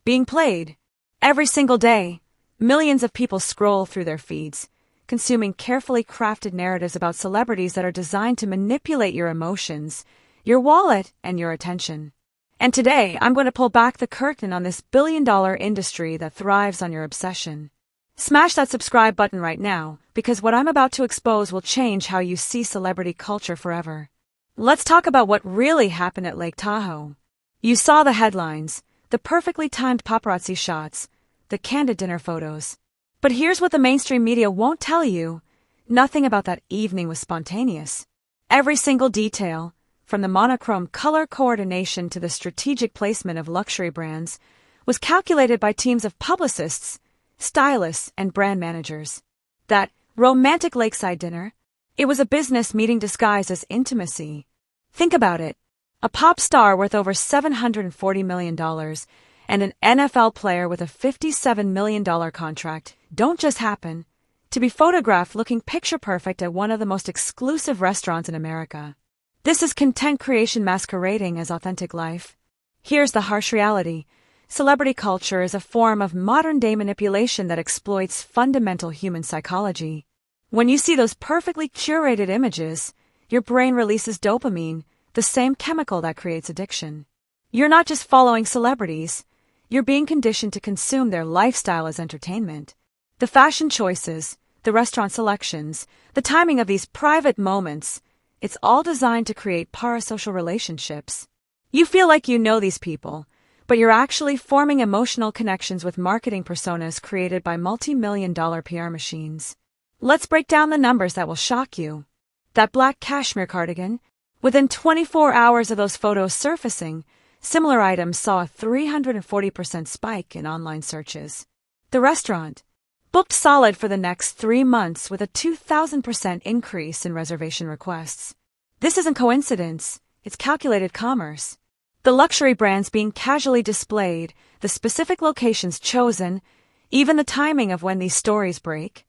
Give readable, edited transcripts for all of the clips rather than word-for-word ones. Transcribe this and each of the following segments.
being played. Every single day, millions of people scroll through their feeds, consuming carefully crafted narratives about celebrities that are designed to manipulate your emotions, your wallet, and your attention. And today, I'm going to pull back the curtain on this billion-dollar industry that thrives on your obsession. Smash that subscribe button right now, because what I'm about to expose will change how you see celebrity culture forever. Let's talk about what really happened at Lake Tahoe. You saw the headlines, the perfectly timed paparazzi shots, the candid dinner photos. But here's what the mainstream media won't tell you. Nothing about that evening was spontaneous. Every single detail, from the monochrome color coordination to the strategic placement of luxury brands, was calculated by teams of publicists, stylists, and brand managers. That romantic lakeside dinner, it was a business meeting disguised as intimacy. Think about it. A pop star worth over $740 million and an NFL player with a $57 million contract don't just happen to be photographed looking picture-perfect at one of the most exclusive restaurants in America. This is content creation masquerading as authentic life. Here's the harsh reality. Celebrity culture is a form of modern-day manipulation that exploits fundamental human psychology. When you see those perfectly curated images, your brain releases dopamine, the same chemical that creates addiction. You're not just following celebrities, you're being conditioned to consume their lifestyle as entertainment. The fashion choices, the restaurant selections, the timing of these private moments, it's all designed to create parasocial relationships. You feel like you know these people, but you're actually forming emotional connections with marketing personas created by multi-million-dollar PR machines. Let's break down the numbers that will shock you. That black cashmere cardigan, within 24 hours of those photos surfacing, similar items saw a 340% spike in online searches. The restaurant, booked solid for the next 3 months with a 2,000% increase in reservation requests. This isn't coincidence, it's calculated commerce. The luxury brands being casually displayed, the specific locations chosen, even the timing of when these stories break.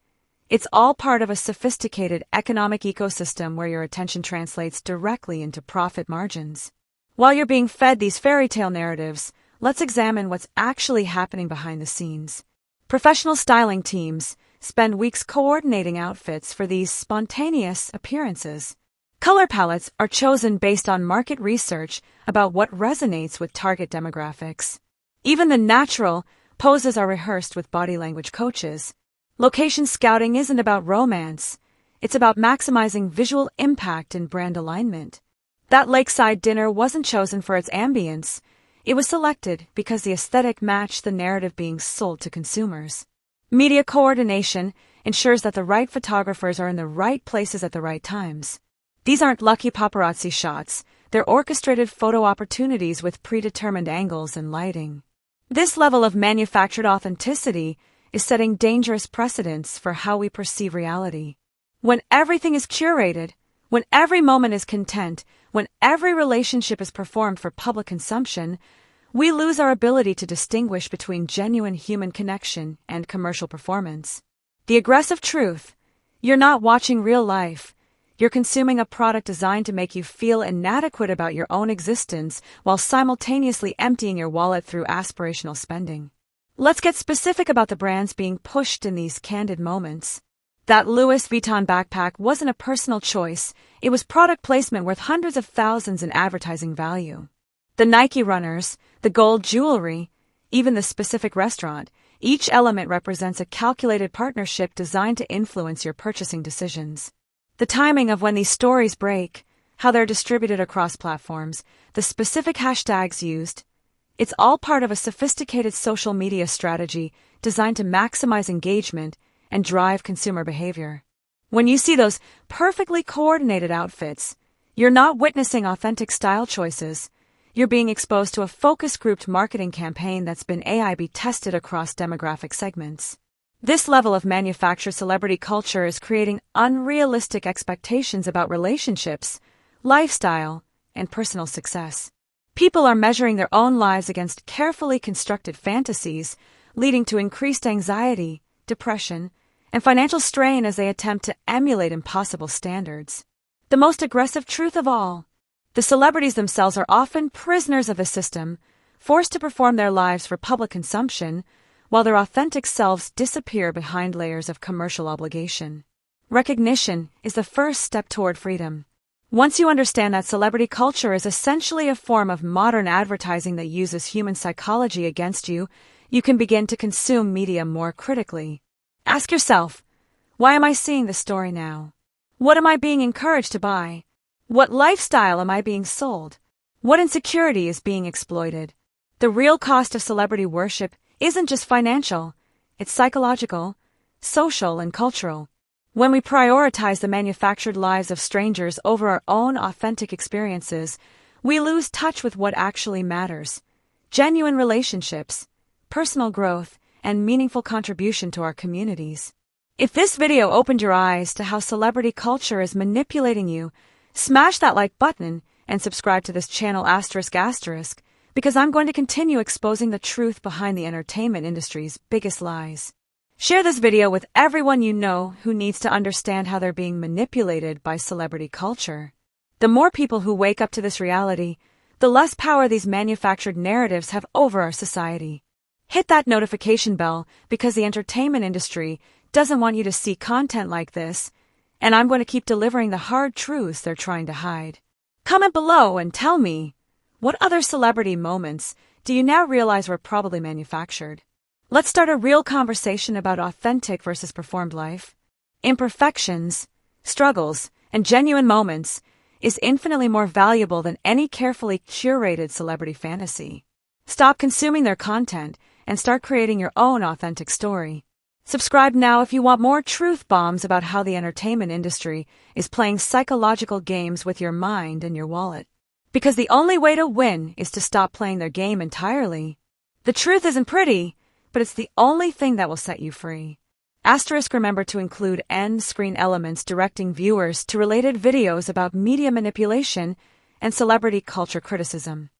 It's all part of a sophisticated economic ecosystem where your attention translates directly into profit margins. While you're being fed these fairy tale narratives, let's examine what's actually happening behind the scenes. Professional styling teams spend weeks coordinating outfits for these spontaneous appearances. Color palettes are chosen based on market research about what resonates with target demographics. Even the natural poses are rehearsed with body language coaches. Location scouting isn't about romance. It's about maximizing visual impact and brand alignment. That lakeside dinner wasn't chosen for its ambience. It was selected because the aesthetic matched the narrative being sold to consumers. Media coordination ensures that the right photographers are in the right places at the right times. These aren't lucky paparazzi shots, they're orchestrated photo opportunities with predetermined angles and lighting. This level of manufactured authenticity is setting dangerous precedents for how we perceive reality. When everything is curated, when every moment is content, when every relationship is performed for public consumption, we lose our ability to distinguish between genuine human connection and commercial performance. The aggressive truth: you're not watching real life. You're consuming a product designed to make you feel inadequate about your own existence while simultaneously emptying your wallet through aspirational spending. Let's get specific about the brands being pushed in these candid moments. That Louis Vuitton backpack wasn't a personal choice, it was product placement worth hundreds of thousands in advertising value. The Nike runners, the gold jewelry, even the specific restaurant, each element represents a calculated partnership designed to influence your purchasing decisions. The timing of when these stories break, how they're distributed across platforms, the specific hashtags used, it's all part of a sophisticated social media strategy designed to maximize engagement and drive consumer behavior. When you see those perfectly coordinated outfits, you're not witnessing authentic style choices. You're being exposed to a focus-grouped marketing campaign that's been AI/B tested across demographic segments. This level of manufactured celebrity culture is creating unrealistic expectations about relationships, lifestyle, and personal success. People are measuring their own lives against carefully constructed fantasies, leading to increased anxiety, depression, and financial strain as they attempt to emulate impossible standards. The most aggressive truth of all: the celebrities themselves are often prisoners of the system, forced to perform their lives for public consumption, while their authentic selves disappear behind layers of commercial obligation. Recognition is the first step toward freedom. Once you understand that celebrity culture is essentially a form of modern advertising that uses human psychology against you, you can begin to consume media more critically. Ask yourself, why am I seeing this story now? What am I being encouraged to buy? What lifestyle am I being sold? What insecurity is being exploited? The real cost of celebrity worship isn't just financial, it's psychological, social, and cultural. When we prioritize the manufactured lives of strangers over our own authentic experiences, we lose touch with what actually matters: genuine relationships, personal growth, and meaningful contribution to our communities. If this video opened your eyes to how celebrity culture is manipulating you, smash that like button and subscribe to this channel ***, because I'm going to continue exposing the truth behind the entertainment industry's biggest lies. Share this video with everyone you know who needs to understand how they're being manipulated by celebrity culture. The more people who wake up to this reality, the less power these manufactured narratives have over our society. Hit that notification bell because the entertainment industry doesn't want you to see content like this, and I'm going to keep delivering the hard truths they're trying to hide. Comment below and tell me, what other celebrity moments do you now realize were probably manufactured? Let's start a real conversation about authentic versus performed life. Imperfections, struggles, and genuine moments is infinitely more valuable than any carefully curated celebrity fantasy. Stop consuming their content and start creating your own authentic story. Subscribe now if you want more truth bombs about how the entertainment industry is playing psychological games with your mind and your wallet. Because the only way to win is to stop playing their game entirely. The truth isn't pretty, but it's the only thing that will set you free. Remember to include end screen elements directing viewers to related videos about media manipulation and celebrity culture criticism.